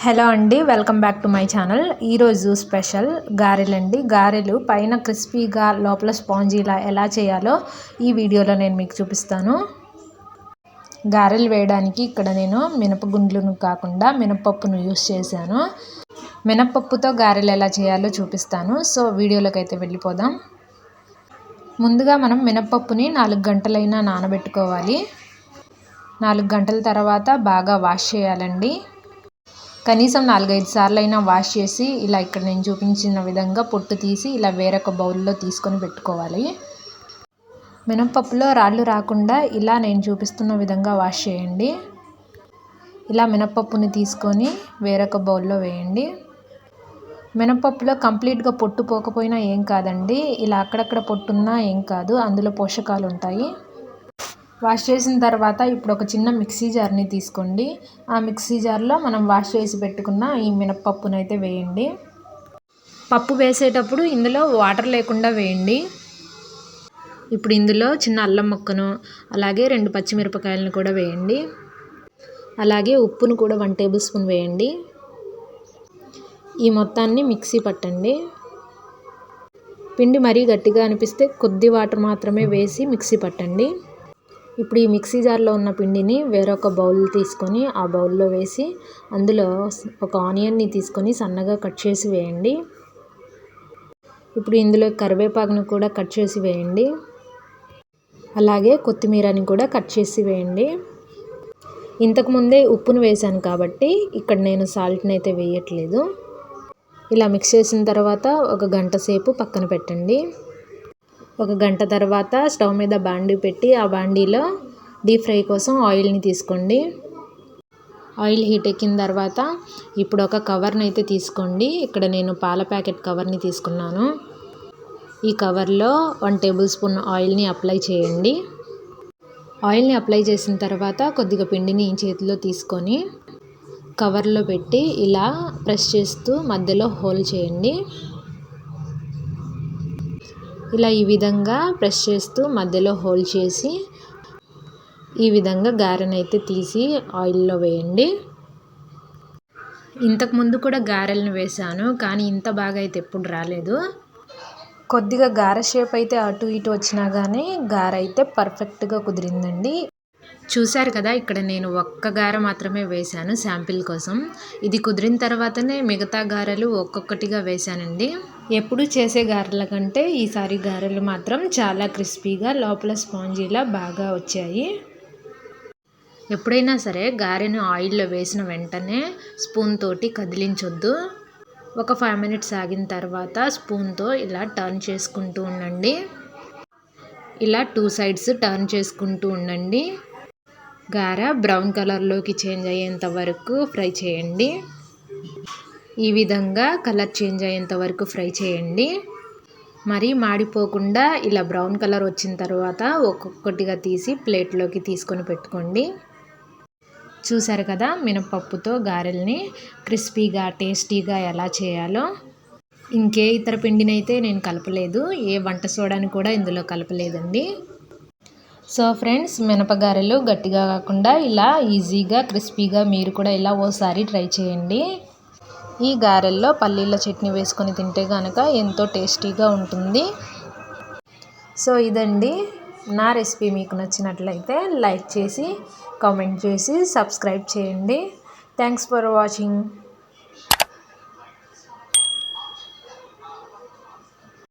Hello అండి, welcome back to my channel. ఈరోజు special గారెలండి. గారెలు పైన క్రిస్పీగా లోపల స్పాంజీలా ఎలా చేయాలో ఈ వీడియోలో నేను మీకు చూపిస్తాను. గారెలు వేయడానికి ఇక్కడ నేను మినపగుండ్లను కాకుండా మినపప్పును యూస్ చేశాను. మినపప్పుతో గారెలు ఎలా చేయాలో చూపిస్తాను. సో వీడియోలోకి అయితే వెళ్ళిపోదాం. ముందుగా మనం మినపప్పుని 4 గంటలైనా నానబెట్టుకోవాలి. 4 గంటల తర్వాత బాగా వాష్ చేయాలండి. కనీసం 4-5 సార్లు అయినా వాష్ చేసి ఇలా ఇక్కడ నేను చూపించిన విధంగా పొట్టు తీసి ఇలా వేరొక బౌల్లో తీసుకొని పెట్టుకోవాలి. మినపప్పులో రాళ్ళు రాకుండా ఇలా నేను చూపిస్తున్న విధంగా వాష్ చేయండి. ఇలా మినపప్పుని తీసుకొని వేరొక బౌల్లో వేయండి. మినపప్పులో కంప్లీట్గా పొట్టు పోకపోయినా ఏం కాదండి, ఇలా అక్కడక్కడ పొట్టున్నా ఏం కాదు, అందులో పోషకాలు ఉంటాయి. వాష్ చేసిన తర్వాత ఇప్పుడు ఒక చిన్న మిక్సీ జార్ని తీసుకోండి. ఆ మిక్సీ జార్లో మనం వాష్ చేసి పెట్టుకున్న ఈ మినపప్పును అయితే వేయండి. పప్పు వేసేటప్పుడు ఇందులో వాటర్ లేకుండా వేయండి. ఇప్పుడు ఇందులో చిన్న అల్లం ముక్కను అలాగే 2 పచ్చిమిరపకాయలను కూడా వేయండి. అలాగే ఉప్పును కూడా 1 టేబుల్ స్పూన్ వేయండి. ఈ మొత్తాన్ని మిక్సీ పట్టండి. పిండి మరీ గట్టిగా అనిపిస్తే కొద్ది వాటర్ మాత్రమే వేసి మిక్సీ పట్టండి. ఇప్పుడు ఈ మిక్సీ జార్లో ఉన్న పిండిని వేరొక బౌల్ తీసుకొని ఆ బౌల్లో వేసి అందులో ఒక ఆనియన్ని తీసుకొని సన్నగా కట్ చేసి వేయండి. ఇప్పుడు ఇందులో కరివేపాకును కూడా కట్ చేసి వేయండి. అలాగే కొత్తిమీరని కూడా కట్ చేసి వేయండి. ఇంతకుముందే ఉప్పును వేశాను కాబట్టి ఇక్కడ నేను సాల్ట్ని అయితే వేయట్లేదు. ఇలా మిక్స్ చేసిన తర్వాత 1 గంట సేపు పక్కన పెట్టండి. 1 గంట తర్వాత స్టవ్ మీద బాండీ పెట్టి ఆ బాండీలో డీప్ ఫ్రై కోసం ఆయిల్ని తీసుకోండి. ఆయిల్ హీట్ ఎక్కిన తర్వాత ఇప్పుడు ఒక కవర్ని అయితే తీసుకోండి. ఇక్కడ నేను పాల ప్యాకెట్ కవర్ని తీసుకున్నాను. ఈ కవర్లో 1 టేబుల్ స్పూన్ ఆయిల్ని అప్లై చేయండి. ఆయిల్ని అప్లై చేసిన తర్వాత కొద్దిగా పిండిని చేతిలో తీసుకొని కవర్లో పెట్టి ఇలా ప్రెస్ చేస్తూ మధ్యలో హోల్ చేయండి. ఇలా ఈ విధంగా ప్రెస్ చేస్తూ మధ్యలో హోల్ చేసి ఈ విధంగా గారెనైతే తీసి ఆయిల్లో వేయండి. ఇంతకుముందు కూడా గారెలను వేశాను, కానీ ఇంత బాగా అయితే ఎప్పుడు రాలేదు. కొద్దిగా గారె షేప్ అయితే అటు ఇటు వచ్చినా కానీ గారె అయితే పర్ఫెక్ట్గా కుదిరిందండి. చూశారు కదా, ఇక్కడ నేను ఒక్క గారె మాత్రమే వేశాను శాంపిల్ కోసం. ఇది కుదిరిన తర్వాతనే మిగతా గారెలు ఒక్కొక్కటిగా వేశానండి. ఎప్పుడు చేసే గారెల కంటే ఈసారి గారెలు మాత్రం చాలా క్రిస్పీగా లోపల స్పాంజీలా బాగా వచ్చాయి. ఎప్పుడైనా సరే గారెను ఆయిల్లో వేసిన వెంటనే స్పూన్ తోటి కదిలించొద్దు. ఒక 5 మినిట్స్ ఆగిన తర్వాత స్పూన్తో ఇలా టర్న్ చేసుకుంటూ ఉండండి. ఇలా 2 సైడ్స్ టర్న్ చేసుకుంటూ ఉండండి. గారె బ్రౌన్ కలర్లోకి చేంజ్ అయ్యేంత వరకు ఫ్రై చేయండి. ఈ విధంగా కలర్ చేంజ్ అయ్యేంత వరకు ఫ్రై చేయండి. మరీ మాడిపోకుండా ఇలా బ్రౌన్ కలర్ వచ్చిన తర్వాత ఒక్కొక్కటిగా తీసి ప్లేట్లోకి తీసుకొని పెట్టుకోండి. చూసారు కదా, మినపప్పుతో గారెల్ని క్రిస్పీగా టేస్టీగా ఎలా చేయాలో. ఇంకే ఇతర పిండినైతే నేను కలపలేదు, ఏ వంట సోడాని కూడా ఇందులో కలపలేదండి. సో ఫ్రెండ్స్, మినపగారెలు గట్టిగా కాకుండా ఇలా ఈజీగా క్రిస్పీగా మీరు కూడా ఇలా ఓసారి ట్రై చేయండి. ఈ గారెల్లో పల్లీల చట్నీ వేసుకొని తింటే కనుక ఎంతో టేస్టీగా ఉంటుంది. సో ఇదండి నా రెసిపీ. మీకు నచ్చినట్లయితే లైక్ చేసి కామెంట్ చేసి సబ్స్క్రైబ్ చేయండి. Thanks for watching.